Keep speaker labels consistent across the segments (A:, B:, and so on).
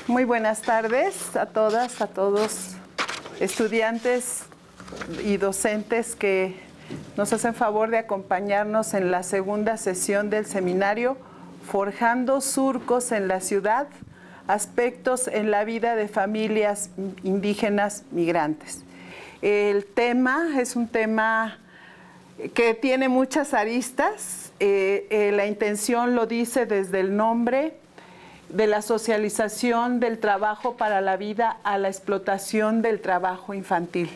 A: Muy buenas tardes a todas, a todos, estudiantes y docentes que nos hacen favor de acompañarnos en la segunda sesión del seminario Forjando Surcos en la Ciudad, aspectos en la vida de familias indígenas migrantes. El tema es un tema que tiene muchas aristas. La intención lo dice desde el nombre, de la socialización del trabajo para la vida a la explotación del trabajo infantil.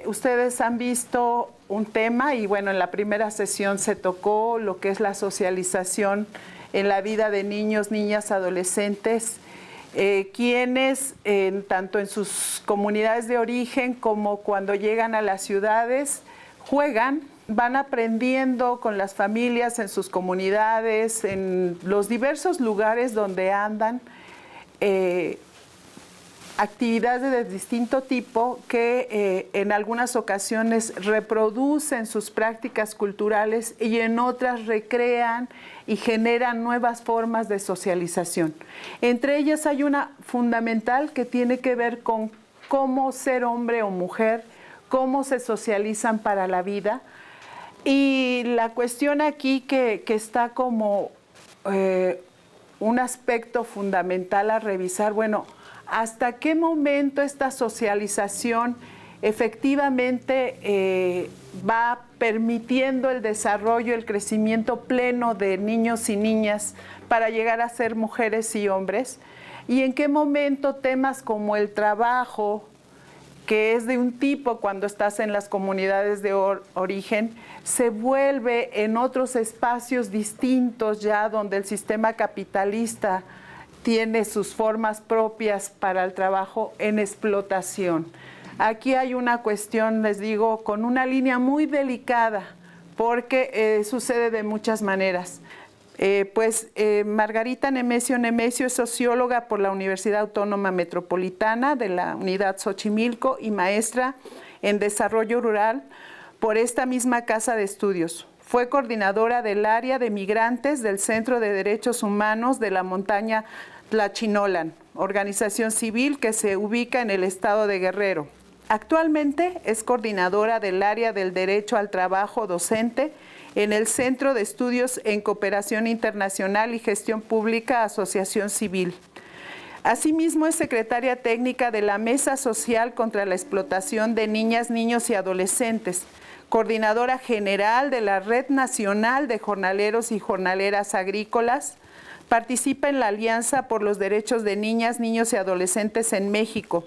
A: Ustedes han visto un tema y bueno, en la primera sesión se tocó lo que es la socialización en la vida de niños, niñas, adolescentes, quienes tanto en sus comunidades de origen como cuando llegan a las ciudades juegan, van aprendiendo con las familias en sus comunidades, en los diversos lugares donde andan, actividades de distinto tipo que en algunas ocasiones reproducen sus prácticas culturales y en otras recrean y generan nuevas formas de socialización. Entre ellas hay una fundamental que tiene que ver con cómo ser hombre o mujer, cómo se socializan para la vida. Y la cuestión aquí que está como un aspecto fundamental a revisar, bueno, ¿hasta qué momento esta socialización efectivamente va permitiendo el desarrollo, el crecimiento pleno de niños y niñas para llegar a ser mujeres y hombres? ¿Y en qué momento temas como el trabajo, que es de un tipo cuando estás en las comunidades de origen, se vuelve en otros espacios distintos ya donde el sistema capitalista tiene sus formas propias para el trabajo en explotación? Aquí hay una cuestión, les digo, con una línea muy delicada, porque sucede de muchas maneras. Margarita Nemesio es socióloga por la Universidad Autónoma Metropolitana de la Unidad Xochimilco y maestra en Desarrollo Rural por esta misma casa de estudios. Fue coordinadora del área de migrantes del Centro de Derechos Humanos de la Montaña Tlachinolan, organización civil que se ubica en el estado de Guerrero. Actualmente es coordinadora del área del derecho al trabajo docente en el Centro de Estudios en Cooperación Internacional y Gestión Pública, Asociación Civil. Asimismo, es secretaria técnica de la Mesa Social contra la Explotación de Niñas, Niños y Adolescentes, coordinadora general de la Red Nacional de Jornaleros y Jornaleras Agrícolas, participa en la Alianza por los Derechos de Niñas, Niños y Adolescentes en México.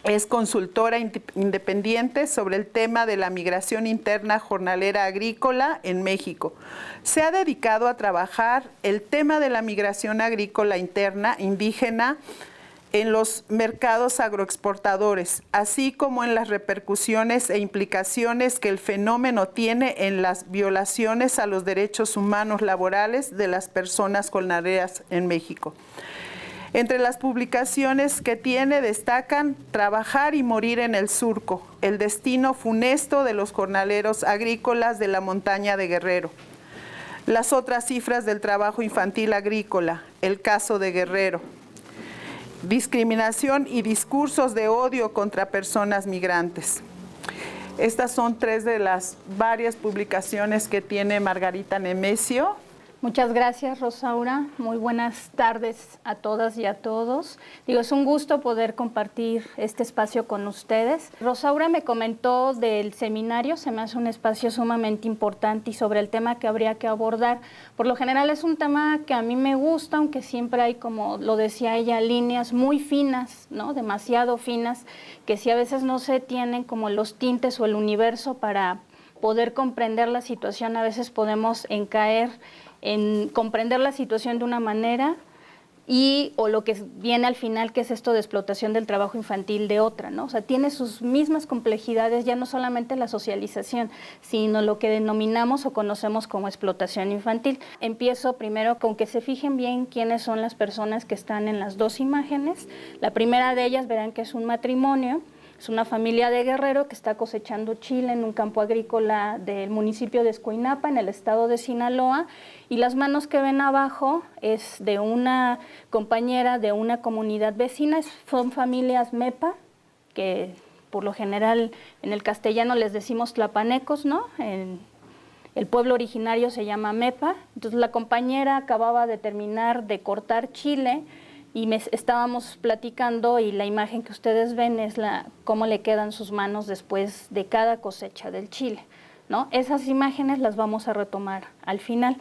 A: Es consultora independiente sobre el tema de la migración interna jornalera agrícola en México. Se ha dedicado a trabajar el tema de la migración agrícola interna indígena en los mercados agroexportadores, así como en las repercusiones e implicaciones que el fenómeno tiene en las violaciones a los derechos humanos laborales de las personas jornaleras en México. Entre las publicaciones que tiene destacan Trabajar y morir en el surco, el destino funesto de los jornaleros agrícolas de la montaña de Guerrero. Las otras cifras del trabajo infantil agrícola, el caso de Guerrero. Discriminación y discursos de odio contra personas migrantes. Estas son tres de las varias publicaciones que tiene Margarita Nemesio.
B: Muchas gracias, Rosaura. Muy buenas tardes a todas y a todos. Es un gusto poder compartir este espacio con ustedes. Rosaura me comentó del seminario, se me hace un espacio sumamente importante y sobre el tema que habría que abordar. Por lo general es un tema que a mí me gusta, aunque siempre hay, como lo decía ella, líneas muy finas, ¿no? Demasiado finas, que si a veces no se tienen como los tintes o el universo para poder comprender la situación, a veces podemos encaer en comprender la situación de una manera o lo que viene al final, que es esto de explotación del trabajo infantil, de otra, ¿no? O sea, tiene sus mismas complejidades, ya no solamente la socialización, sino lo que denominamos o conocemos como explotación infantil. Empiezo primero con que se fijen bien quiénes son las personas que están en las dos imágenes. La primera de ellas verán que es un matrimonio. Es una familia de Guerrero que está cosechando chile en un campo agrícola del municipio de Escuinapa, en el estado de Sinaloa, y las manos que ven abajo es de una compañera de una comunidad vecina, son familias MEPA, que por lo general en el castellano les decimos tlapanecos, ¿no? El pueblo originario se llama MEPA. Entonces la compañera acababa de terminar de cortar chile y estábamos platicando, y la imagen que ustedes ven es cómo le quedan sus manos después de cada cosecha del chile, ¿no? Esas imágenes las vamos a retomar al final.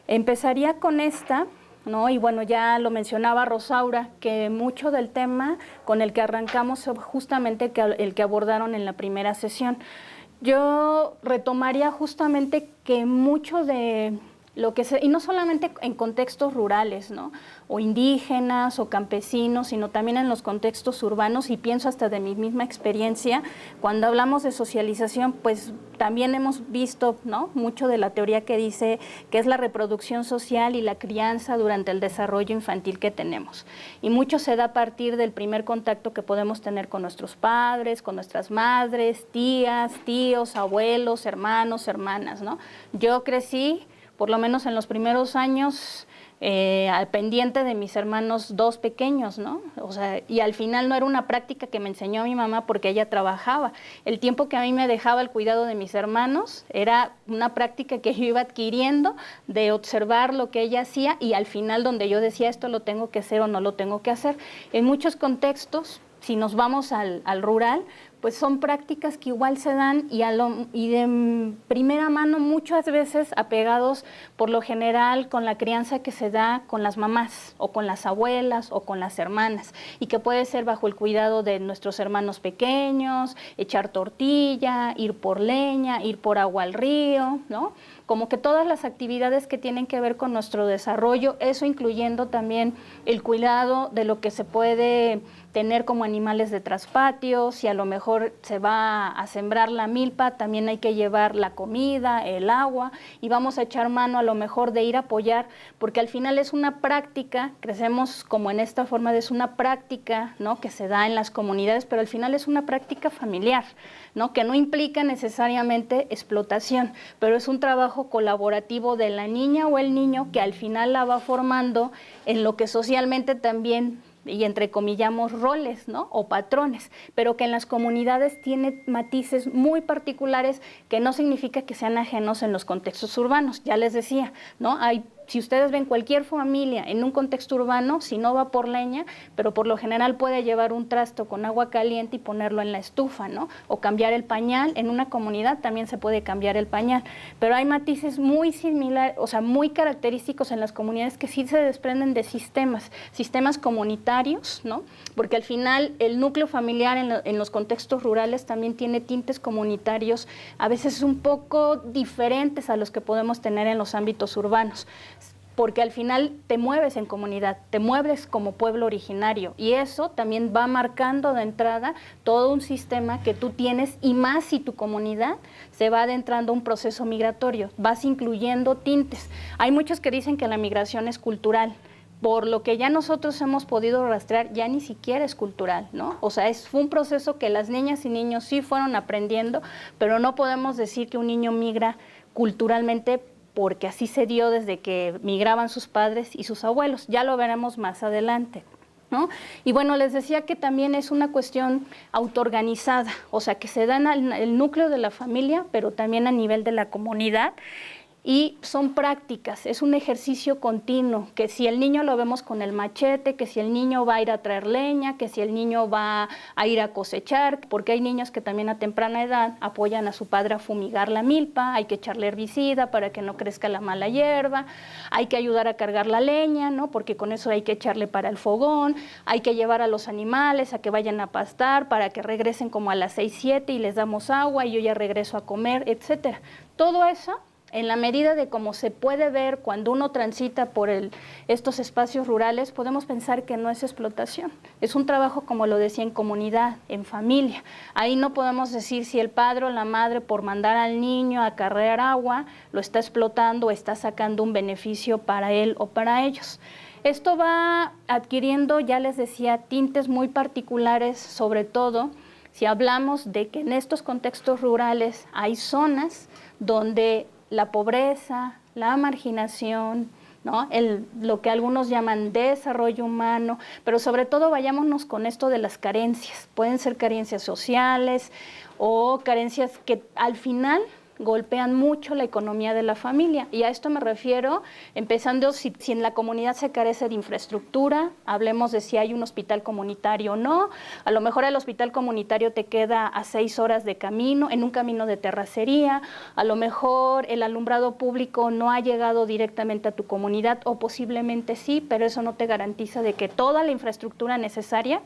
B: Empezaría con esta, ¿no? Y bueno, ya lo mencionaba Rosaura, que mucho del tema con el que arrancamos es justamente el que abordaron en la primera sesión. Yo retomaría justamente que mucho de lo que y no solamente en contextos rurales, ¿no? O indígenas o campesinos, sino también en los contextos urbanos, y pienso hasta de mi misma experiencia, cuando hablamos de socialización, pues también hemos visto, ¿no?, mucho de la teoría que dice que es la reproducción social y la crianza durante el desarrollo infantil que tenemos. Y mucho se da a partir del primer contacto que podemos tener con nuestros padres, con nuestras madres, tías, tíos, abuelos, hermanos, hermanas, ¿no? Yo crecí, por lo menos en los primeros años, al pendiente de mis hermanos dos pequeños, ¿no? O sea, y al final no era una práctica que me enseñó mi mamá porque ella trabajaba. El tiempo que a mí me dejaba el cuidado de mis hermanos era una práctica que yo iba adquiriendo de observar lo que ella hacía, y al final donde yo decía esto lo tengo que hacer o no lo tengo que hacer. En muchos contextos, si nos vamos al rural, pues son prácticas que igual se dan y de primera mano muchas veces apegados por lo general con la crianza que se da con las mamás o con las abuelas o con las hermanas, y que puede ser bajo el cuidado de nuestros hermanos pequeños, echar tortilla, ir por leña, ir por agua al río, ¿no? Como que todas las actividades que tienen que ver con nuestro desarrollo, eso incluyendo también el cuidado de lo que se puede tener como animales de traspatio. Si a lo mejor se va a sembrar la milpa, también hay que llevar la comida, el agua, y vamos a echar mano a lo mejor de ir a apoyar, porque al final es una práctica, crecemos como en esta forma, es una práctica, ¿no?, que se da en las comunidades, pero al final es una práctica familiar, ¿no?, que no implica necesariamente explotación, pero es un trabajo colaborativo de la niña o el niño que al final la va formando en lo que socialmente también, y entrecomillamos, roles, ¿no?, o patrones, pero que en las comunidades tiene matices muy particulares que no significa que sean ajenos en los contextos urbanos. Ya les decía, ¿no?, si ustedes ven cualquier familia en un contexto urbano, si no va por leña, pero por lo general puede llevar un trasto con agua caliente y ponerlo en la estufa, ¿no? O cambiar el pañal. En una comunidad también se puede cambiar el pañal, pero hay matices muy similares, o sea, muy característicos en las comunidades que sí se desprenden de sistemas comunitarios, ¿no? Porque al final el núcleo familiar en los contextos rurales también tiene tintes comunitarios, a veces un poco diferentes a los que podemos tener en los ámbitos urbanos, porque al final te mueves en comunidad, te mueves como pueblo originario, y eso también va marcando de entrada todo un sistema que tú tienes, y más si tu comunidad se va adentrando un proceso migratorio, vas incluyendo tintes. Hay muchos que dicen que la migración es cultural. Por lo que ya nosotros hemos podido rastrear, ya ni siquiera es cultural, ¿no? O sea, fue un proceso que las niñas y niños sí fueron aprendiendo, pero no podemos decir que un niño migra culturalmente, porque así se dio desde que migraban sus padres y sus abuelos. Ya lo veremos más adelante, ¿no? Y bueno, les decía que también es una cuestión autoorganizada, o sea, que se da en el núcleo de la familia, pero también a nivel de la comunidad. Y son prácticas, es un ejercicio continuo, que si el niño lo vemos con el machete, que si el niño va a ir a traer leña, que si el niño va a ir a cosechar, porque hay niños que también a temprana edad apoyan a su padre a fumigar la milpa, hay que echarle herbicida para que no crezca la mala hierba, hay que ayudar a cargar la leña, ¿no?, porque con eso hay que echarle para el fogón, hay que llevar a los animales a que vayan a pastar para que regresen como a las 6, 7 y les damos agua y yo ya regreso a comer, etcétera. Todo eso, en la medida de cómo se puede ver cuando uno transita por estos espacios rurales, podemos pensar que no es explotación. Es un trabajo, como lo decía, en comunidad, en familia. Ahí no podemos decir si el padre o la madre, por mandar al niño a acarrear agua, lo está explotando o está sacando un beneficio para él o para ellos. Esto va adquiriendo, ya les decía, tintes muy particulares, sobre todo Si hablamos de que en estos contextos rurales hay zonas donde la pobreza, la marginación, ¿no? Lo que algunos llaman desarrollo humano, pero sobre todo vayámonos con esto de las carencias. Pueden ser carencias sociales o carencias que al final golpean mucho la economía de la familia. Y a esto me refiero, empezando si en la comunidad se carece de infraestructura, hablemos de si hay un hospital comunitario o no. A lo mejor el hospital comunitario te queda a 6 horas de camino, en un camino de terracería. A lo mejor el alumbrado público no ha llegado directamente a tu comunidad, o posiblemente sí, pero eso no te garantiza de que toda la infraestructura necesaria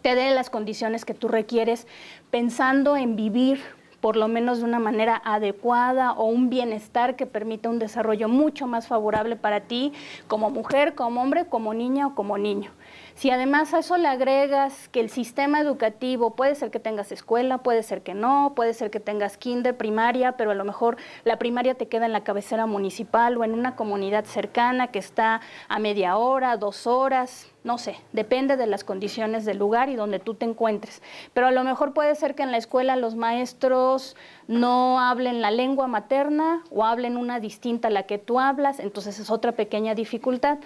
B: te dé las condiciones que tú requieres, pensando en vivir por lo menos de una manera adecuada, o un bienestar que permita un desarrollo mucho más favorable para ti como mujer, como hombre, como niña o como niño. Si además a eso le agregas que el sistema educativo, puede ser que tengas escuela, puede ser que no, puede ser que tengas kinder, primaria, pero a lo mejor la primaria te queda en la cabecera municipal o en una comunidad cercana que está a media hora, 2 horas, no sé, depende de las condiciones del lugar y donde tú te encuentres. Pero a lo mejor puede ser que en la escuela los maestros no hablen la lengua materna o hablen una distinta a la que tú hablas, entonces es otra pequeña dificultad.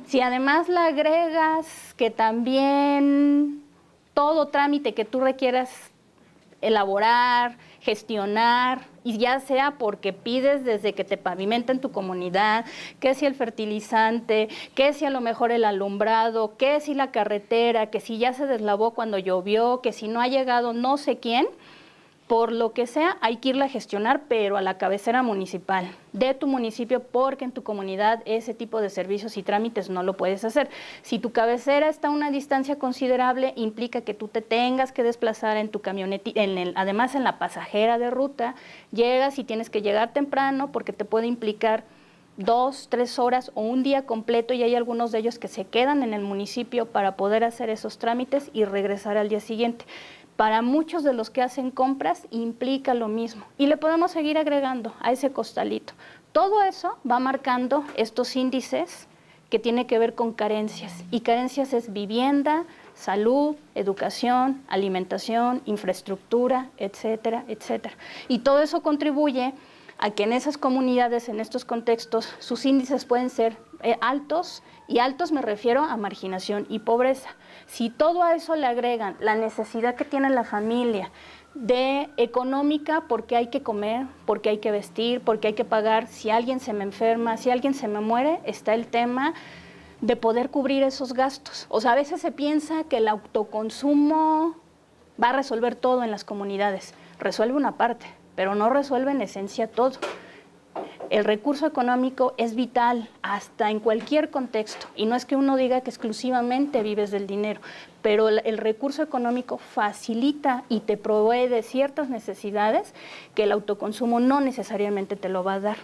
B: Si además le agregas que también todo trámite que tú requieras elaborar, gestionar, y ya sea porque pides desde que te pavimenten tu comunidad, que si el fertilizante, que si a lo mejor el alumbrado, que si la carretera, que si ya se deslavó cuando llovió, que si no ha llegado no sé quién, por lo que sea, hay que irla a gestionar, pero a la cabecera municipal de tu municipio, porque en tu comunidad ese tipo de servicios y trámites no lo puedes hacer. Si tu cabecera está a una distancia considerable, implica que tú te tengas que desplazar en tu camioneta, además en la pasajera de ruta, llegas y tienes que llegar temprano porque te puede implicar 2, 3 horas o un día completo, y hay algunos de ellos que se quedan en el municipio para poder hacer esos trámites y regresar al día siguiente. Para muchos de los que hacen compras implica lo mismo, y le podemos seguir agregando a ese costalito. Todo eso va marcando estos índices que tienen que ver con carencias, y carencias es vivienda, salud, educación, alimentación, infraestructura, etcétera, etcétera. Y todo eso contribuye a que en esas comunidades, en estos contextos, sus índices pueden ser altos, y altos me refiero a marginación y pobreza. Si todo a eso le agregan la necesidad que tiene la familia de económica, porque hay que comer, porque hay que vestir, porque hay que pagar, si alguien se me enferma, si alguien se me muere, está el tema de poder cubrir esos gastos. O sea, a veces se piensa que el autoconsumo va a resolver todo en las comunidades. Resuelve una parte, pero no resuelve en esencia todo. El recurso económico es vital hasta en cualquier contexto, y no es que uno diga que exclusivamente vives del dinero, pero el recurso económico facilita y te provee de ciertas necesidades que el autoconsumo no necesariamente te lo va a dar.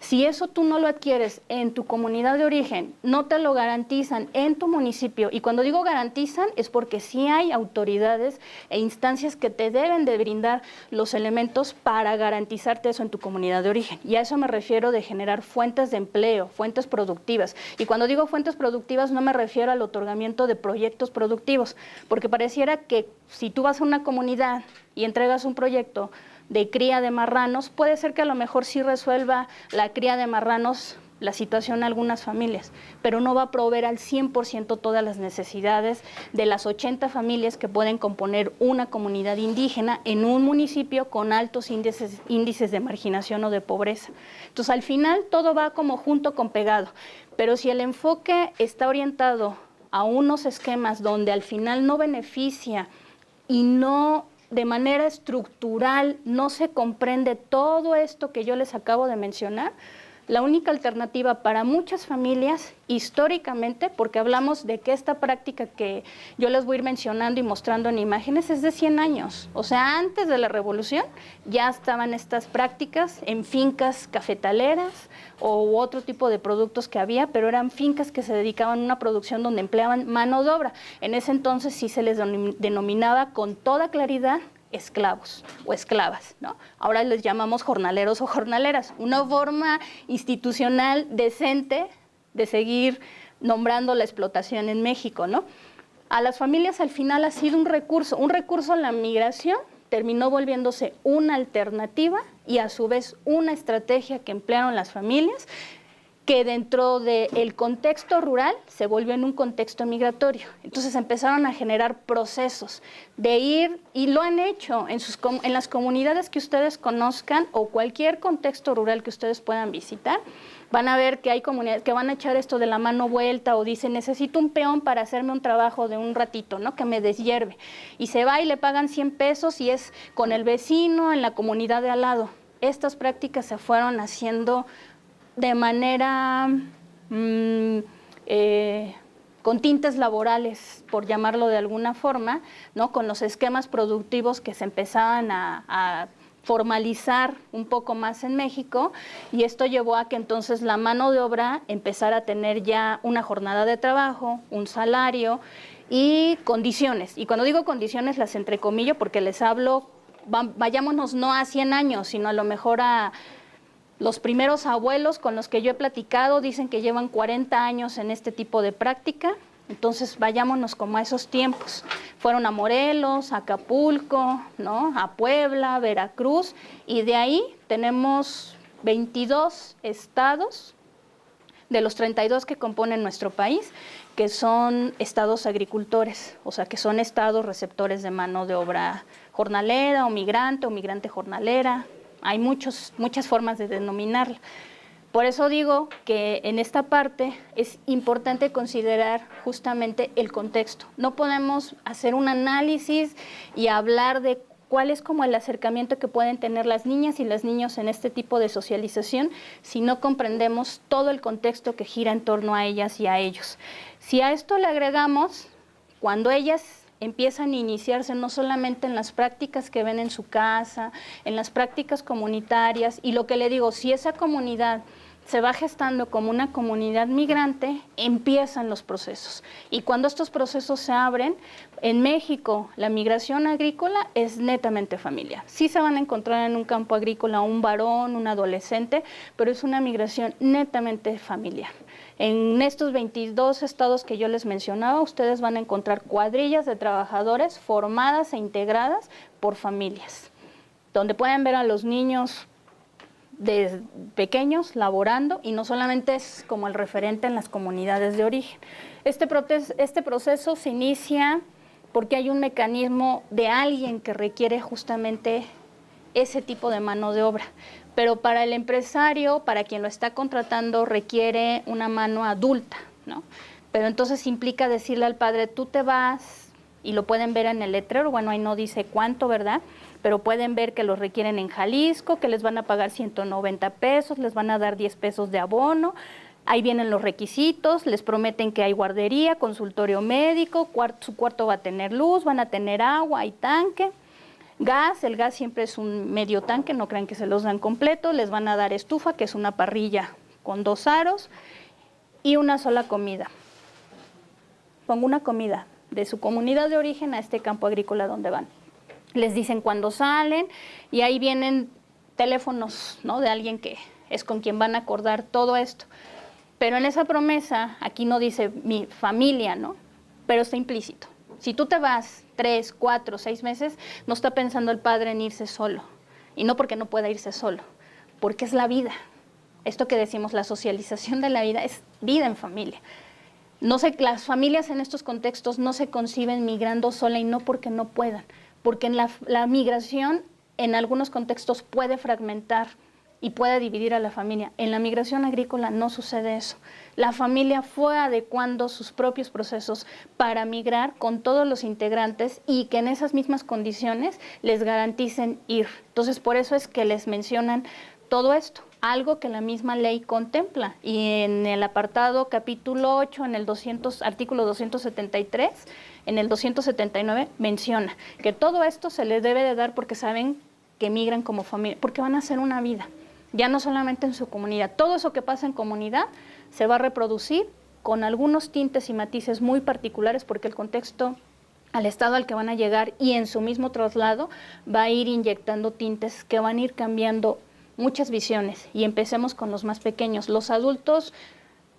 B: Si eso tú no lo adquieres en tu comunidad de origen, no te lo garantizan en tu municipio, y cuando digo garantizan es porque sí hay autoridades e instancias que te deben de brindar los elementos para garantizarte eso en tu comunidad de origen. Y a eso me refiero de generar fuentes de empleo, fuentes productivas. Y cuando digo fuentes productivas no me refiero al otorgamiento de proyectos productivos, porque pareciera que si tú vas a una comunidad y entregas un proyecto de cría de marranos, puede ser que a lo mejor sí resuelva la cría de marranos la situación de algunas familias, pero no va a proveer al 100% todas las necesidades de las 80 familias que pueden componer una comunidad indígena en un municipio con altos índices de marginación o de pobreza. Entonces, al final, todo va como junto con pegado, pero si el enfoque está orientado a unos esquemas donde al final no beneficia y no de manera estructural no se comprende todo esto que yo les acabo de mencionar, la única alternativa para muchas familias históricamente, porque hablamos de que esta práctica que yo les voy a ir mencionando y mostrando en imágenes es de 100 años. O sea, antes de la Revolución ya estaban estas prácticas en fincas cafetaleras o otro tipo de productos que había, pero eran fincas que se dedicaban a una producción donde empleaban mano de obra. En ese entonces sí se les denominaba con toda claridad esclavos o esclavas, ¿no? Ahora les llamamos jornaleros o jornaleras, una forma institucional decente de seguir nombrando la explotación en México, ¿no? a las familias al final ha sido un recurso a la migración, terminó volviéndose una alternativa y a su vez una estrategia que emplearon las familias, que dentro del contexto rural se volvió en un contexto migratorio. Entonces empezaron a generar procesos de ir, y lo han hecho en las comunidades que ustedes conozcan o cualquier contexto rural que ustedes puedan visitar. Van a ver que hay comunidades que van a echar esto de la mano vuelta o dicen, necesito un peón para hacerme un trabajo de un ratito, ¿no? Que me deshierve. Y se va y le pagan 100 pesos y es con el vecino en la comunidad de al lado. Estas prácticas se fueron haciendo de manera con tintes laborales, por llamarlo de alguna forma, ¿no? Con los esquemas productivos que se empezaban a formalizar un poco más en México, y esto llevó a que entonces la mano de obra empezara a tener ya una jornada de trabajo, un salario y condiciones. Y cuando digo condiciones las entrecomillo porque les hablo, vayámonos no a 100 años, sino a lo mejor a los primeros abuelos con los que yo he platicado, dicen que llevan 40 años en este tipo de práctica. Entonces vayámonos como a esos tiempos. Fueron a Morelos, a Acapulco, ¿no? A Puebla, Veracruz, y de ahí tenemos 22 estados de los 32 que componen nuestro país, que son estados agricultores, o sea, que son estados receptores de mano de obra jornalera o migrante jornalera. Hay muchas formas de denominarla. Por eso digo que en esta parte es importante considerar justamente el contexto. No podemos hacer un análisis y hablar de cuál es como el acercamiento que pueden tener las niñas y los niños en este tipo de socialización si no comprendemos todo el contexto que gira en torno a ellas y a ellos. Si a esto le agregamos, cuando ellas empiezan a iniciarse no solamente en las prácticas que ven en su casa, en las prácticas comunitarias, y lo que le digo, si esa comunidad se va gestando como una comunidad migrante, empiezan los procesos. Y cuando estos procesos se abren, en México la migración agrícola es netamente familiar. Sí se van a encontrar en un campo agrícola un varón, un adolescente, pero es una migración netamente familiar. En estos 22 estados que yo les mencionaba, ustedes van a encontrar cuadrillas de trabajadores formadas e integradas por familias, donde pueden ver a los niños de pequeños laborando, y no solamente es como el referente en las comunidades de origen. Este proceso se inicia porque hay un mecanismo de alguien que requiere justamente ese tipo de mano de obra. Pero para el empresario, para quien lo está contratando, requiere una mano adulta, ¿no? Pero entonces implica decirle al padre, tú te vas, y lo pueden ver en el letrero, bueno, ahí no dice cuánto, ¿verdad? Pero pueden ver que los requieren en Jalisco, que les van a pagar 190 pesos, les van a dar 10 pesos de abono. Ahí vienen los requisitos, les prometen que hay guardería, consultorio médico, su cuarto va a tener luz, van a tener agua, hay tanque. Gas, el gas siempre es un medio tanque, no crean que se los dan completo. Les van a dar estufa, que es una parrilla con 2 aros, y una sola comida. Pongo una comida de su comunidad de origen a este campo agrícola donde van. Les dicen cuándo salen, y ahí vienen teléfonos, ¿no? De alguien que es con quien van a acordar todo esto. Pero en esa promesa, aquí no dice mi familia, ¿no? Pero está implícito. Si tú te vas 3, 4, 6 meses, no está pensando el padre en irse solo. Y no porque no pueda irse solo, porque es la vida. Esto que decimos, la socialización de la vida, es vida en familia. Las familias en estos contextos no se conciben migrando sola, y no porque no puedan, porque en la migración en algunos contextos puede fragmentar y puede dividir a la familia. En la migración agrícola no sucede eso. La familia fue adecuando sus propios procesos para migrar con todos los integrantes, y que en esas mismas condiciones les garanticen ir. Entonces, por eso es que les mencionan todo esto, algo que la misma ley contempla. Y en el apartado capítulo 8, en el artículo 273, en el 279, menciona que todo esto se les debe de dar porque saben que migran como familia, porque van a hacer una vida, ya no solamente en su comunidad. Todo eso que pasa en comunidad se va a reproducir con algunos tintes y matices muy particulares, porque el contexto al estado al que van a llegar y en su mismo traslado va a ir inyectando tintes que van a ir cambiando muchas visiones. Y empecemos con los más pequeños. Los adultos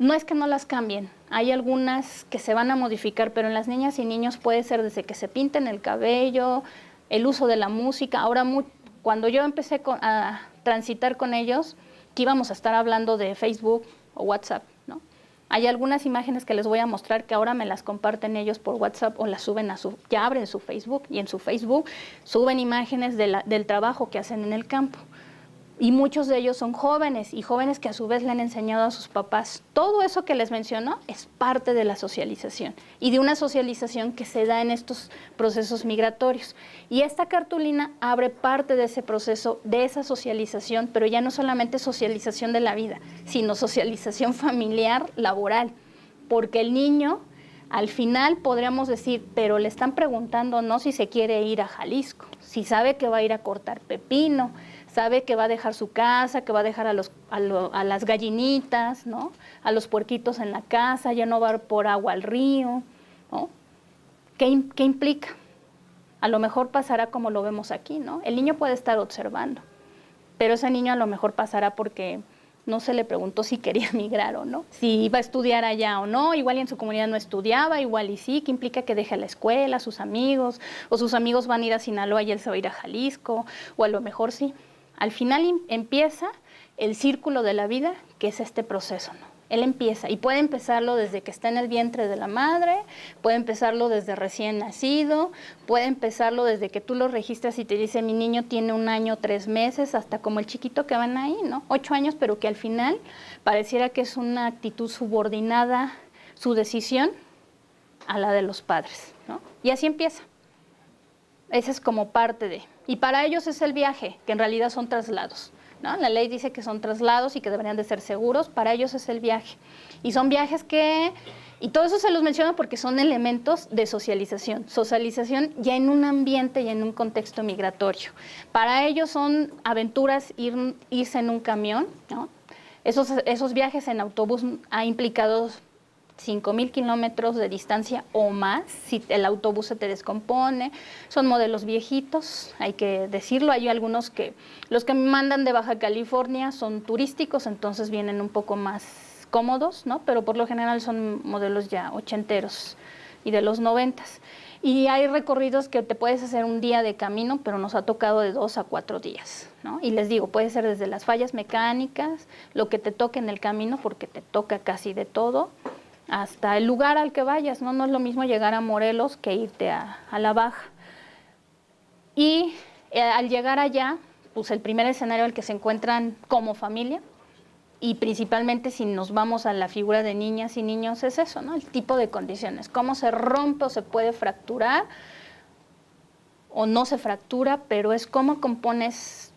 B: no es que no las cambien, hay algunas que se van a modificar, pero en las niñas y niños puede ser desde que se pinten el cabello, el uso de la música. Ahora, cuando yo empecé a transitar con ellos, que íbamos a estar hablando de Facebook o WhatsApp, ¿no? Hay algunas imágenes que les voy a mostrar que ahora me las comparten ellos por WhatsApp o las suben ya abren su Facebook, y en su Facebook suben imágenes del trabajo que hacen en el campo. Y muchos de ellos son jóvenes, y jóvenes que a su vez le han enseñado a sus papás. Todo eso que les menciono es parte de la socialización, y de una socialización que se da en estos procesos migratorios. Y esta cartulina abre parte de ese proceso, de esa socialización, pero ya no solamente socialización de la vida, sino socialización familiar, laboral. Porque el niño, al final podríamos decir, pero le están preguntando no si se quiere ir a Jalisco, si sabe que va a ir a cortar pepino, sabe que va a dejar su casa, que va a dejar a las gallinitas, ¿no? A los puerquitos en la casa, ya no va por agua al río, ¿no? ¿Qué implica? A lo mejor pasará como lo vemos aquí, ¿no? El niño puede estar observando, pero ese niño a lo mejor pasará porque no se le preguntó si quería migrar o no, si iba a estudiar allá o no, igual y en su comunidad no estudiaba, igual y sí, ¿qué implica que deje la escuela, sus amigos, o sus amigos van a ir a Sinaloa y él se va a ir a Jalisco, o a lo mejor sí? Al final empieza el círculo de la vida, que es este proceso, ¿no? Él empieza, y puede empezarlo desde que está en el vientre de la madre, puede empezarlo desde recién nacido, puede empezarlo desde que tú lo registras y te dice, mi niño tiene 1 año, 3 meses, hasta como el chiquito que van ahí, ¿no? 8 años, pero que al final pareciera que es una actitud subordinada, su decisión, a la de los padres, ¿no? Y así empieza. Esa es como parte de... Y para ellos es el viaje, que en realidad son traslados, ¿no? La ley dice que son traslados y que deberían de ser seguros. Para ellos es el viaje. Y son viajes que... Y todo eso se los menciono porque son elementos de socialización. Socialización ya en un ambiente y en un contexto migratorio. Para ellos son aventuras irse en un camión, ¿no? Esos viajes en autobús ha implicado 5,000 kilómetros de distancia o más, si el autobús se te descompone. Son modelos viejitos, hay que decirlo. Hay algunos que, los que me mandan de Baja California son turísticos, entonces vienen un poco más cómodos, ¿no? Pero por lo general son modelos ya ochenteros y de los 90s. Y hay recorridos que te puedes hacer un día de camino, pero nos ha tocado de 2 a 4 días, ¿no? Y les digo, puede ser desde las fallas mecánicas, lo que te toque en el camino, porque te toca casi de todo, hasta el lugar al que vayas, ¿no? No es lo mismo llegar a Morelos que irte a la Baja. Y al llegar allá, pues el primer escenario al que se encuentran como familia, y principalmente si nos vamos a la figura de niñas y niños, es eso, ¿no? El tipo de condiciones, cómo se rompe o se puede fracturar, o no se fractura, pero es cómo compones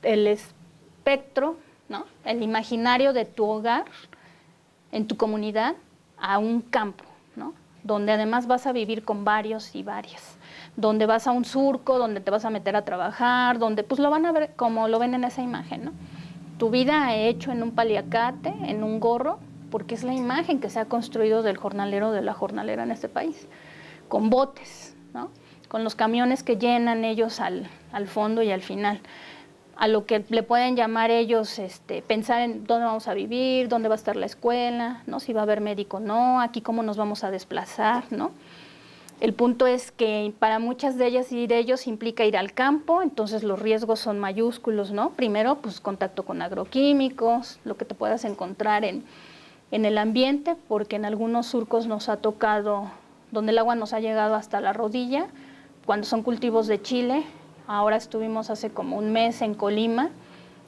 B: el espectro, ¿no? El imaginario de tu hogar, en tu comunidad, a un campo, ¿no? Donde además vas a vivir con varios y varias, donde vas a un surco, donde te vas a meter a trabajar, donde pues lo van a ver como lo ven en esa imagen, ¿no? Tu vida hecho en un paliacate, en un gorro, porque es la imagen que se ha construido del jornalero, de la jornalera en este país, con botes, ¿no? Con los camiones que llenan ellos al fondo y al final, a lo que le pueden llamar ellos pensar en dónde vamos a vivir, dónde va a estar la escuela, ¿no? Si va a haber médico o no, aquí cómo nos vamos a desplazar, ¿no? El punto es que para muchas de ellas y de ellos implica ir al campo, entonces los riesgos son mayúsculos, ¿no? Primero, pues contacto con agroquímicos, lo que te puedas encontrar en el ambiente, porque en algunos surcos nos ha tocado, donde el agua nos ha llegado hasta la rodilla, cuando son cultivos de chile. Ahora estuvimos hace como un mes en Colima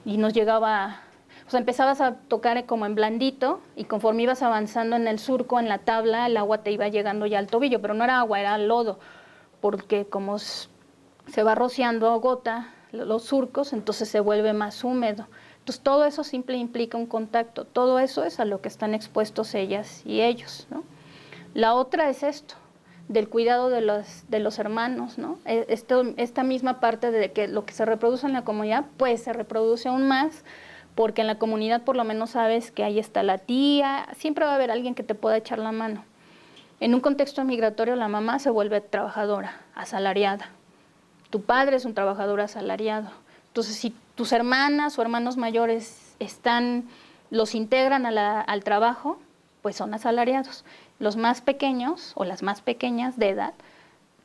B: y nos llegaba, o sea, empezabas a tocar como en blandito y conforme ibas avanzando en el surco, en la tabla, el agua te iba llegando ya al tobillo, pero no era agua, era lodo, porque como se va rociando a gota los surcos, entonces se vuelve más húmedo. Entonces todo eso simple implica un contacto, todo eso es a lo que están expuestos ellas y ellos, ¿no? La otra es esto, del cuidado de los hermanos, ¿no? Esta misma parte de que lo que se reproduce en la comunidad, pues se reproduce aún más, porque en la comunidad por lo menos sabes que ahí está la tía, siempre va a haber alguien que te pueda echar la mano. En un contexto migratorio la mamá se vuelve trabajadora, asalariada. Tu padre es un trabajador asalariado. Entonces, si tus hermanas o hermanos mayores están los integran al trabajo, pues son asalariados. Los más pequeños o las más pequeñas de edad,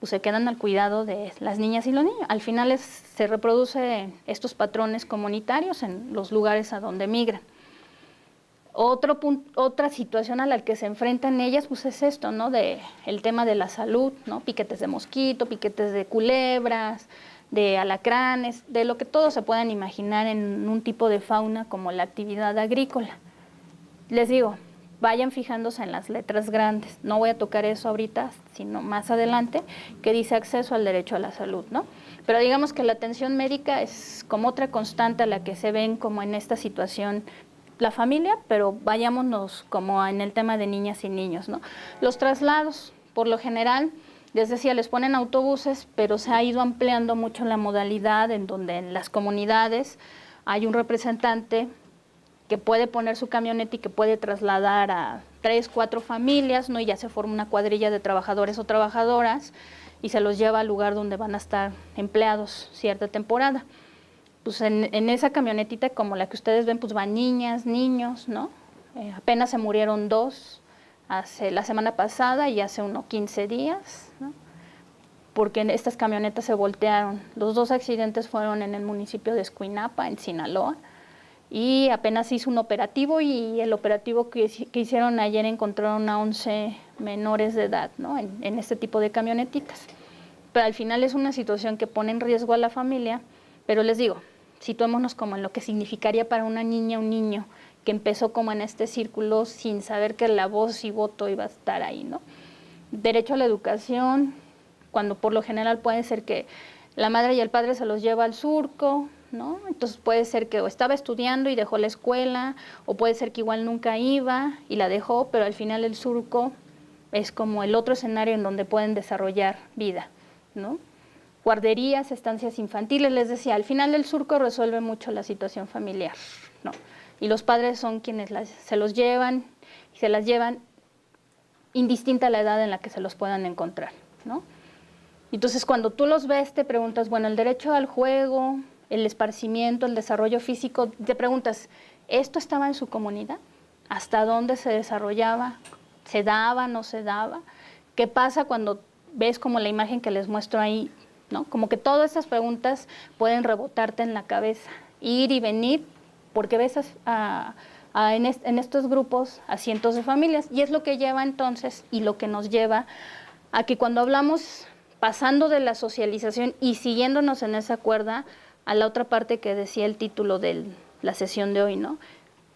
B: pues se quedan al cuidado de las niñas y los niños. Al final se reproducen estos patrones comunitarios en los lugares a donde migran. Otra situación a la que se enfrentan ellas, pues es esto, ¿no? El tema de la salud, ¿no? Piquetes de mosquito, piquetes de culebras, de alacranes, de lo que todos se puedan imaginar en un tipo de fauna como la actividad agrícola. Les digo, vayan fijándose en las letras grandes. No voy a tocar eso ahorita, sino más adelante, que dice acceso al derecho a la salud, ¿no? Pero digamos que la atención médica es como otra constante a la que se ven como en esta situación la familia, pero vayámonos como en el tema de niñas y niños, ¿no? Los traslados, por lo general, les decía, les ponen autobuses, pero se ha ido ampliando mucho la modalidad en donde en las comunidades hay un representante que puede poner su camioneta y que puede trasladar a 3, 4 familias, ¿no? Y ya se forma una cuadrilla de trabajadores o trabajadoras y se los lleva al lugar donde van a estar empleados cierta temporada. Pues en esa camionetita como la que ustedes ven, pues van niñas, niños, ¿no? Apenas se murieron 2 la semana pasada y hace unos 15 días, ¿no? Porque estas camionetas se voltearon. Los 2 accidentes fueron en el municipio de Escuinapa, en Sinaloa, y apenas hizo un operativo, y el operativo que hicieron ayer encontraron a 11 menores de edad, ¿no? en este tipo de camionetitas. Pero al final es una situación que pone en riesgo a la familia, pero les digo, situémonos como en lo que significaría para una niña, un niño, que empezó como en este círculo sin saber que la voz y voto iba a estar ahí, ¿no? Derecho a la educación, cuando por lo general puede ser que la madre y el padre se los lleva al surco, ¿no? Entonces puede ser que o estaba estudiando y dejó la escuela, o puede ser que igual nunca iba y la dejó, pero al final el surco es como el otro escenario en donde pueden desarrollar vida, ¿no? Guarderías, estancias infantiles, les decía, al final el surco resuelve mucho la situación familiar, ¿no? Y los padres son quienes se los llevan y se las llevan indistinta a la edad en la que se los puedan encontrar, ¿no? Entonces, cuando tú los ves, te preguntas, bueno, el derecho al juego, el esparcimiento, el desarrollo físico, te preguntas, ¿esto estaba en su comunidad? ¿Hasta dónde se desarrollaba? ¿Se daba, no se daba? ¿Qué pasa cuando ves como la imagen que les muestro ahí, ¿no? Como que todas estas preguntas pueden rebotarte en la cabeza, ir y venir, porque ves en estos grupos a cientos de familias, y es lo que lleva entonces, y lo que nos lleva a que cuando hablamos, pasando de la socialización y siguiéndonos en esa cuerda, a la otra parte que decía el título de la sesión de hoy, ¿no?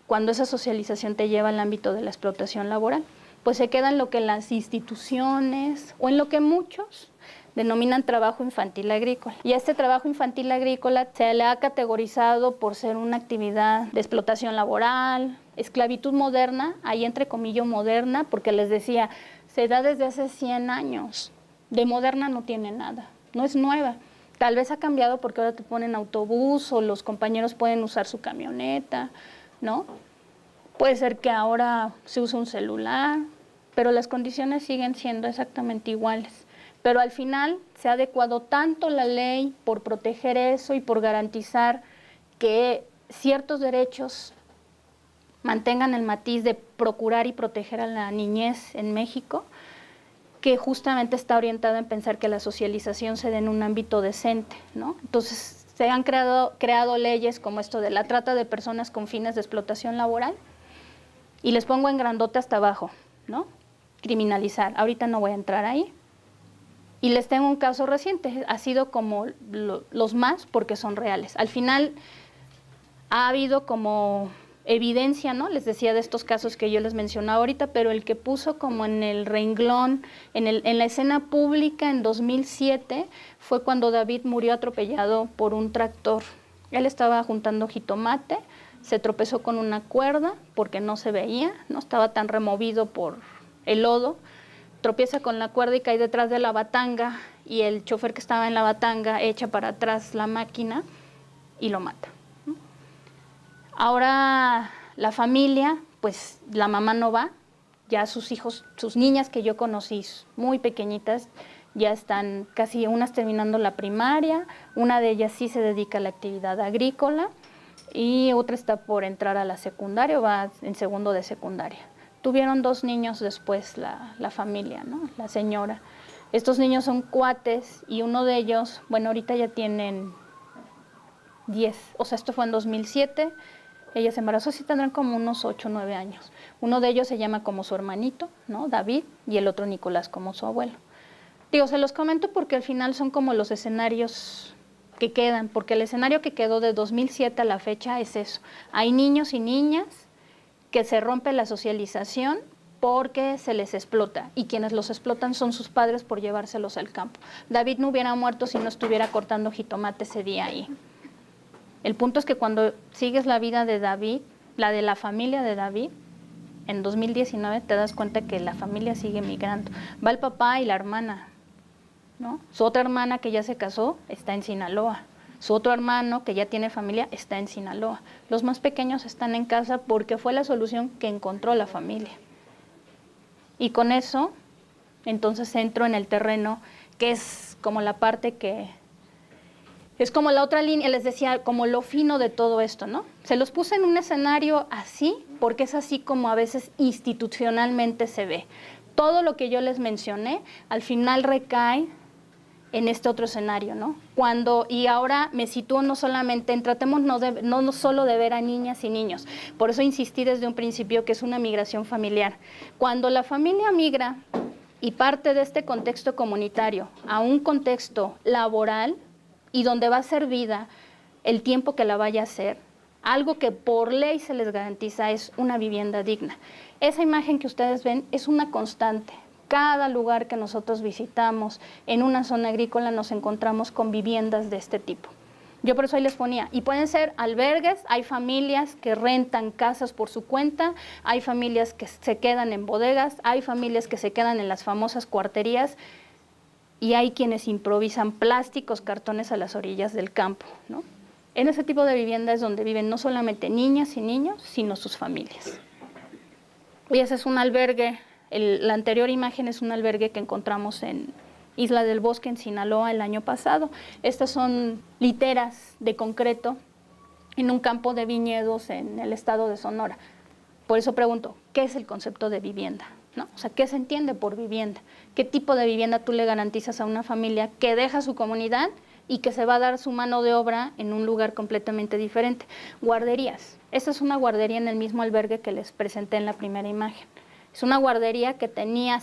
B: Cuando esa socialización te lleva al ámbito de la explotación laboral, pues se queda en lo que las instituciones, o en lo que muchos denominan trabajo infantil agrícola. Y a este trabajo infantil agrícola se le ha categorizado por ser una actividad de explotación laboral, esclavitud moderna, ahí entre comillas moderna, porque les decía, se da desde hace 100 años. De moderna no tiene nada, no es nueva. Tal vez ha cambiado porque ahora te ponen autobús o los compañeros pueden usar su camioneta, ¿no? Puede ser que ahora se use un celular, pero las condiciones siguen siendo exactamente iguales. Pero al final se ha adecuado tanto la ley por proteger eso y por garantizar que ciertos derechos mantengan el matiz de procurar y proteger a la niñez en México, que justamente está orientada en pensar que la socialización se dé en un ámbito decente, ¿no? Entonces se han creado leyes como esto de la trata de personas con fines de explotación laboral, y les pongo en grandote hasta abajo, ¿no? Criminalizar. Ahorita no voy a entrar ahí. Y les tengo un caso reciente, ha sido como los más porque son reales. Al final ha habido como evidencia, ¿no? Les decía de estos casos que yo les mencionaba ahorita, pero el que puso como en el renglón, en la escena pública en 2007, fue cuando David murió atropellado por un tractor. Él estaba juntando jitomate, se tropezó con una cuerda porque no se veía, no estaba tan removido por el lodo, tropieza con la cuerda y cae detrás de la batanga, y el chofer que estaba en la batanga echa para atrás la máquina y lo mata. Ahora la familia, pues la mamá no va, ya sus hijos, sus niñas que yo conocí muy pequeñitas, ya están casi unas terminando la primaria, una de ellas sí se dedica a la actividad agrícola, y otra está por entrar a la secundaria, va en segundo de secundaria. Tuvieron 2 niños después la familia, ¿no? La señora. Estos niños son cuates y uno de ellos, bueno, ahorita ya tienen 10, o sea, esto fue en 2007, ella se embarazó, sí tendrán como unos 8 o 9 años. Uno de ellos se llama como su hermanito, ¿no? David, y el otro Nicolás como su abuelo. Digo, se los comento porque al final son como los escenarios que quedan, porque el escenario que quedó de 2007 a la fecha es eso. Hay niños y niñas que se rompe la socialización porque se les explota, y quienes los explotan son sus padres por llevárselos al campo. David no hubiera muerto si no estuviera cortando jitomate ese día ahí. El punto es que cuando sigues la vida de David, la de la familia de David, en 2019 te das cuenta que la familia sigue migrando. Va el papá y la hermana, ¿no? Su otra hermana que ya se casó está en Sinaloa. Su otro hermano que ya tiene familia está en Sinaloa. Los más pequeños están en casa porque fue la solución que encontró la familia. Y con eso, entonces entro en el terreno que es como la parte que... Es como la otra línea, les decía, como lo fino de todo esto, ¿no? Se los puse en un escenario así, porque es así como a veces institucionalmente se ve. Todo lo que yo les mencioné, al final recae en este otro escenario, ¿no? Y ahora me sitúo no solamente en, tratemos no solo de ver a niñas y niños, por eso insistí desde un principio que es una migración familiar. Cuando la familia migra y parte de este contexto comunitario a un contexto laboral, y donde va a ser vida el tiempo que la vaya a hacer, algo que por ley se les garantiza es una vivienda digna. Esa imagen que ustedes ven es una constante. Cada lugar que nosotros visitamos en una zona agrícola nos encontramos con viviendas de este tipo. Yo por eso ahí les ponía, y pueden ser albergues, hay familias que rentan casas por su cuenta, hay familias que se quedan en bodegas, hay familias que se quedan en las famosas cuarterías, y hay quienes improvisan plásticos, cartones a las orillas del campo, ¿no? En ese tipo de vivienda es donde viven no solamente niñas y niños, sino sus familias. Y ese es un albergue, la anterior imagen es un albergue que encontramos en Isla del Bosque, en Sinaloa, el año pasado. Estas son literas de concreto en un campo de viñedos en el estado de Sonora. Por eso pregunto, ¿qué es el concepto de vivienda? ¿No? O sea, ¿qué se entiende por vivienda? ¿Qué tipo de vivienda tú le garantizas a una familia que deja su comunidad y que se va a dar su mano de obra en un lugar completamente diferente? Guarderías. Esta es una guardería en el mismo albergue que les presenté en la primera imagen. Es una guardería que tenía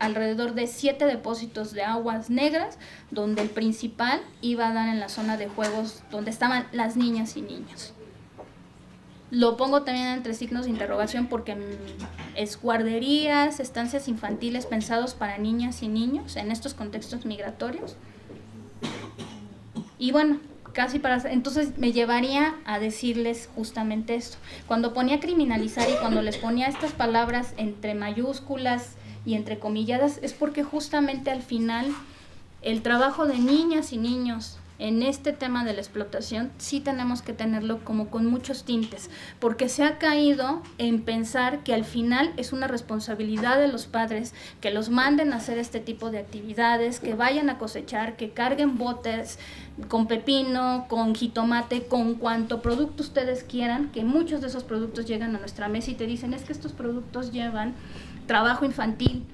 B: alrededor de 7 depósitos de aguas negras, donde el principal iba a dar en la zona de juegos donde estaban las niñas y niños. Lo pongo también entre signos de interrogación porque es guarderías, estancias infantiles pensados para niñas y niños en estos contextos migratorios. Y bueno, entonces me llevaría a decirles justamente esto. Cuando ponía criminalizar y cuando les ponía estas palabras entre mayúsculas y entrecomilladas, es porque justamente al final el trabajo de niñas y niños en este tema de la explotación sí tenemos que tenerlo como con muchos tintes, porque se ha caído en pensar que al final es una responsabilidad de los padres que los manden a hacer este tipo de actividades, que vayan a cosechar, que carguen botes con pepino, con jitomate, con cuanto producto ustedes quieran, que muchos de esos productos llegan a nuestra mesa y te dicen, es que estos productos llevan trabajo infantil,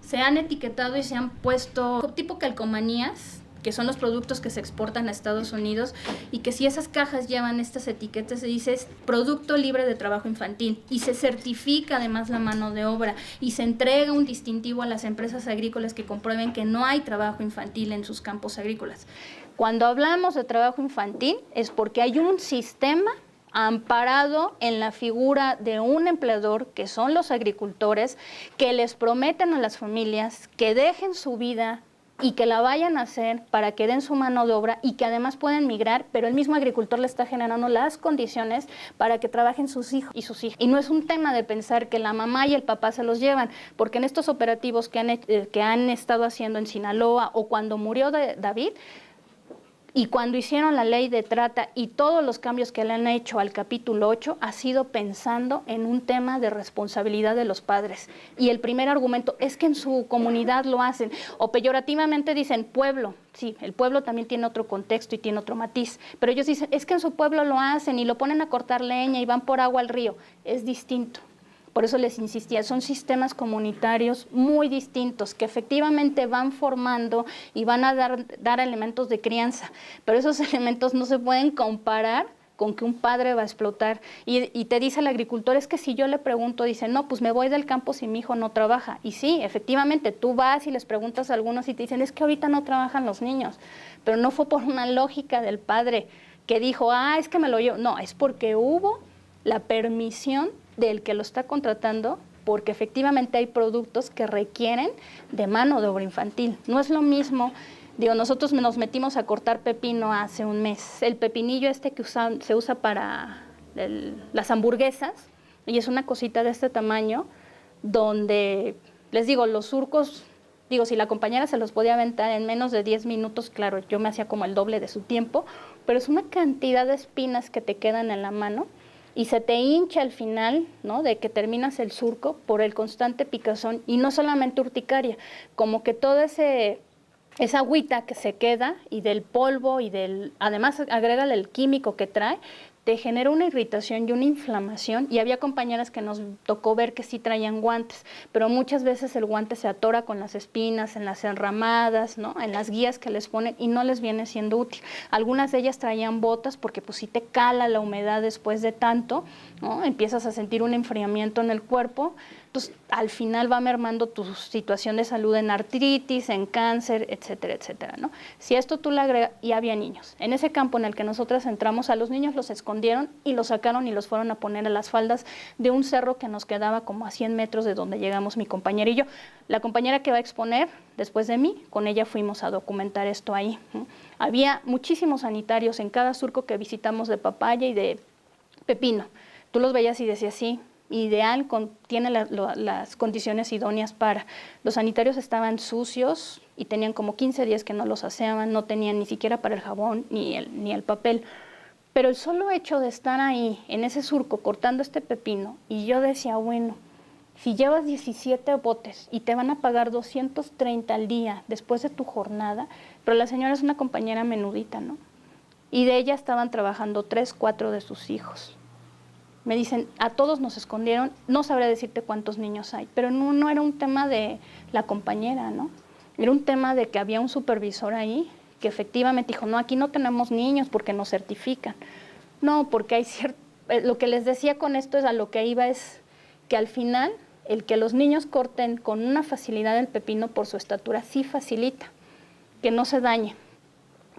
B: se han etiquetado y se han puesto tipo calcomanías, que son los productos que se exportan a Estados Unidos, y que si esas cajas llevan estas etiquetas se dice es producto libre de trabajo infantil, y se certifica además la mano de obra, y se entrega un distintivo a las empresas agrícolas que comprueben que no hay trabajo infantil en sus campos agrícolas. Cuando hablamos de trabajo infantil es porque hay un sistema amparado en la figura de un empleador, que son los agricultores, que les prometen a las familias que dejen su vida y que la vayan a hacer para que den su mano de obra y que además pueden migrar, pero el mismo agricultor le está generando las condiciones para que trabajen sus hijos y sus hijas. Y no es un tema de pensar que la mamá y el papá se los llevan, porque en estos operativos que han estado haciendo en Sinaloa o cuando murió David, Y cuando hicieron la ley de trata y todos los cambios que le han hecho al capítulo 8, ha sido pensando en un tema de responsabilidad de los padres. Y el primer argumento es que en su comunidad lo hacen, o peyorativamente dicen pueblo. Sí, el pueblo también tiene otro contexto y tiene otro matiz, pero ellos dicen, es que en su pueblo lo hacen y lo ponen a cortar leña y van por agua al río. Es distinto. Por eso les insistía, son sistemas comunitarios muy distintos que efectivamente van formando y van a dar elementos de crianza, pero esos elementos no se pueden comparar con que un padre va a explotar. Y te dice el agricultor, es que si yo le pregunto, dice, no, pues me voy del campo si mi hijo no trabaja. Y sí, efectivamente, tú vas y les preguntas a algunos y te dicen, es que ahorita no trabajan los niños, pero no fue por una lógica del padre que dijo, es que me lo llevo. No, es porque hubo la permisión del que lo está contratando, porque efectivamente hay productos que requieren de mano de obra infantil. No es lo mismo, nosotros nos metimos a cortar pepino hace un mes. El pepinillo que se usa para las hamburguesas, y es una cosita de este tamaño, donde, les digo, los surcos, si la compañera se los podía aventar en menos de 10 minutos, claro, yo me hacía como el doble de su tiempo, pero es una cantidad de espinas que te quedan en la mano, y se te hincha al final, ¿no?, de que terminas el surco por el constante picazón, y no solamente urticaria, como que toda esa agüita que se queda y del polvo además agrégale el químico que trae, te genera una irritación y una inflamación, y había compañeras que nos tocó ver que sí traían guantes, pero muchas veces el guante se atora con las espinas, en las enramadas, ¿no?, en las guías que les ponen, y no les viene siendo útil. Algunas de ellas traían botas porque pues sí te cala la humedad después de tanto, ¿no?, empiezas a sentir un enfriamiento en el cuerpo. Entonces, al final va mermando tu situación de salud en artritis, en cáncer, etcétera, etcétera, ¿no? Si a esto tú le agregas, y había niños. En ese campo en el que nosotras entramos, a los niños los escondieron y los sacaron y los fueron a poner a las faldas de un cerro que nos quedaba como a 100 metros de donde llegamos mi compañera y yo. La compañera que va a exponer después de mí, con ella fuimos a documentar esto ahí, ¿no? Había muchísimos sanitarios en cada surco que visitamos de papaya y de pepino. Tú los veías y decías, sí, ideal, tiene las condiciones idóneas para. Los sanitarios estaban sucios y tenían como 15 días que no los aseaban, no tenían ni siquiera para el jabón ni el papel. Pero el solo hecho de estar ahí, en ese surco, cortando este pepino, y yo decía, bueno, si llevas 17 botes y te van a pagar 230 al día después de tu jornada, pero la señora es una compañera menudita, ¿no? Y de ella estaban trabajando 3, 4 de sus hijos. Me dicen, a todos nos escondieron, no sabré decirte cuántos niños hay, pero no era un tema de la compañera, ¿no? Era un tema de que había un supervisor ahí que efectivamente dijo, no, aquí no tenemos niños porque nos certifican. No, porque hay lo que les decía con esto es a lo que iba es que al final el que los niños corten con una facilidad el pepino por su estatura sí facilita, que no se dañe,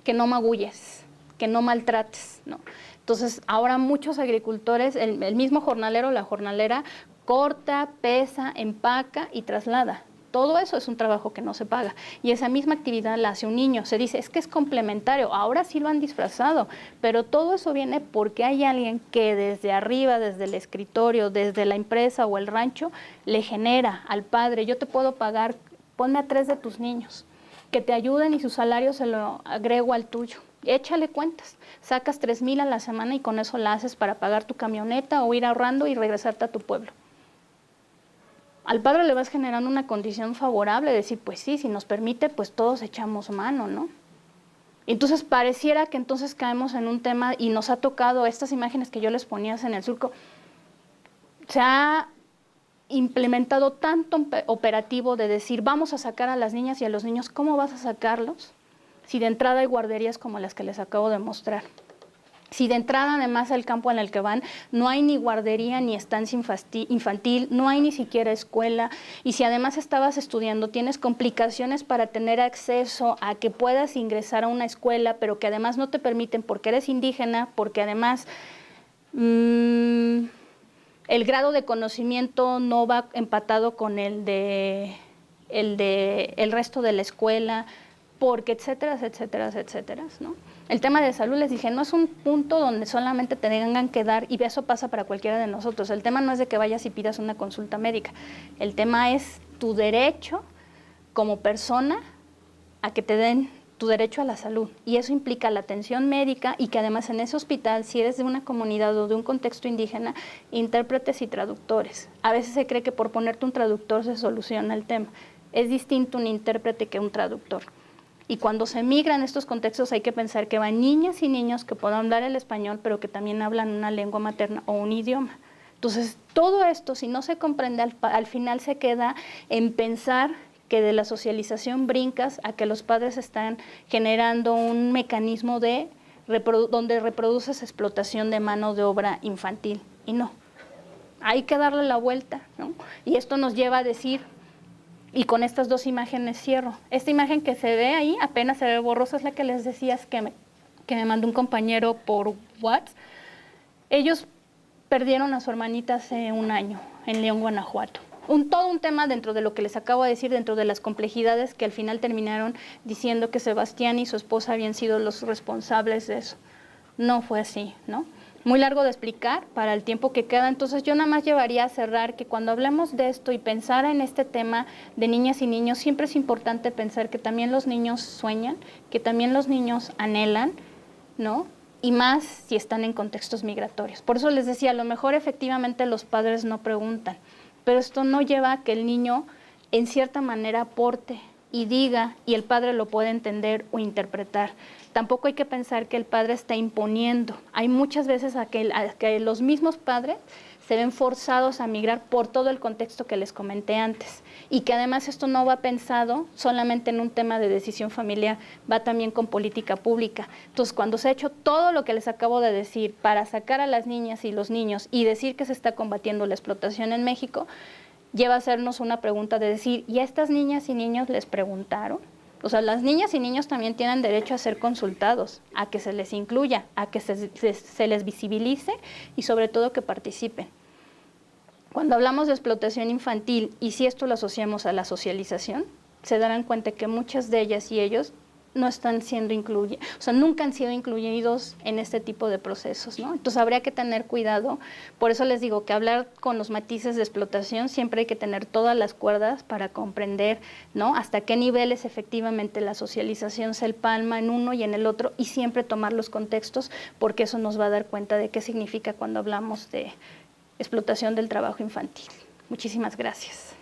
B: que no magulles, que no maltrates, ¿no? Entonces, ahora muchos agricultores, el mismo jornalero o la jornalera, corta, pesa, empaca y traslada. Todo eso es un trabajo que no se paga. Y esa misma actividad la hace un niño. Se dice, es que es complementario. Ahora sí lo han disfrazado. Pero todo eso viene porque hay alguien que desde arriba, desde el escritorio, desde la empresa o el rancho, le genera al padre, yo te puedo pagar, ponme a 3 de tus niños, que te ayuden y su salario se lo agrego al tuyo. Échale cuentas, sacas 3,000 a la semana y con eso la haces para pagar tu camioneta o ir ahorrando y regresarte a tu pueblo. Al padre le vas generando una condición favorable, decir, pues sí, si nos permite, pues todos echamos mano, ¿no? Entonces pareciera que entonces caemos en un tema y nos ha tocado estas imágenes que yo les ponía en el surco. Se ha implementado tanto operativo de decir, vamos a sacar a las niñas y a los niños, ¿cómo vas a sacarlos? Si de entrada hay guarderías como las que les acabo de mostrar. Si de entrada además el campo en el que van no hay ni guardería ni estancia infantil, no hay ni siquiera escuela, y si además estabas estudiando tienes complicaciones para tener acceso a que puedas ingresar a una escuela, pero que además no te permiten porque eres indígena, porque además el grado de conocimiento no va empatado con el resto de la escuela, porque etcétera, etcétera, etcétera, ¿no? El tema de salud, les dije, no es un punto donde solamente te tengan que dar, y eso pasa para cualquiera de nosotros. El tema no es de que vayas y pidas una consulta médica. El tema es tu derecho como persona a que te den tu derecho a la salud, y eso implica la atención médica y que además en ese hospital, si eres de una comunidad o de un contexto indígena, intérpretes y traductores. A veces se cree que por ponerte un traductor se soluciona el tema. Es distinto un intérprete que un traductor. Y cuando se migra en estos contextos hay que pensar que van niñas y niños que puedan hablar el español, pero que también hablan una lengua materna o un idioma. Entonces, todo esto, si no se comprende, al final se queda en pensar que de la socialización brincas a que los padres están generando un mecanismo donde reproduces explotación de mano de obra infantil. Y no, hay que darle la vuelta, ¿no? Y esto nos lleva a decir, y con estas dos imágenes cierro, esta imagen que se ve ahí, apenas se ve borrosa, es la que les decías que me mandó un compañero por WhatsApp. Ellos perdieron a su hermanita hace un año en León, Guanajuato. Todo un tema dentro de lo que les acabo de decir, dentro de las complejidades que al final terminaron diciendo que Sebastián y su esposa habían sido los responsables de eso. No fue así, ¿no? Muy largo de explicar para el tiempo que queda, entonces yo nada más llevaría a cerrar que cuando hablemos de esto y pensar en este tema de niñas y niños, siempre es importante pensar que también los niños sueñan, que también los niños anhelan, ¿no? Y más si están en contextos migratorios. Por eso les decía, a lo mejor efectivamente los padres no preguntan, pero esto no lleva a que el niño en cierta manera aporte y diga, y el padre lo puede entender o interpretar. Tampoco hay que pensar que el padre está imponiendo. Hay muchas veces a que los mismos padres se ven forzados a migrar por todo el contexto que les comenté antes. Y que además esto no va pensado solamente en un tema de decisión familiar, va también con política pública. Entonces, cuando se ha hecho todo lo que les acabo de decir para sacar a las niñas y los niños y decir que se está combatiendo la explotación en México, lleva a hacernos una pregunta de decir, ¿y a estas niñas y niños les preguntaron? O sea, las niñas y niños también tienen derecho a ser consultados, a que se les incluya, a que se les visibilice y sobre todo que participen. Cuando hablamos de explotación infantil y si esto lo asociamos a la socialización, se darán cuenta que muchas de ellas y ellos no están siendo incluidos, o sea, nunca han sido incluidos en este tipo de procesos, ¿no? Entonces habría que tener cuidado, por eso les digo que hablar con los matices de explotación siempre hay que tener todas las cuerdas para comprender, ¿no? Hasta qué niveles efectivamente la socialización se empalma en uno y en el otro y siempre tomar los contextos porque eso nos va a dar cuenta de qué significa cuando hablamos de explotación del trabajo infantil. Muchísimas gracias.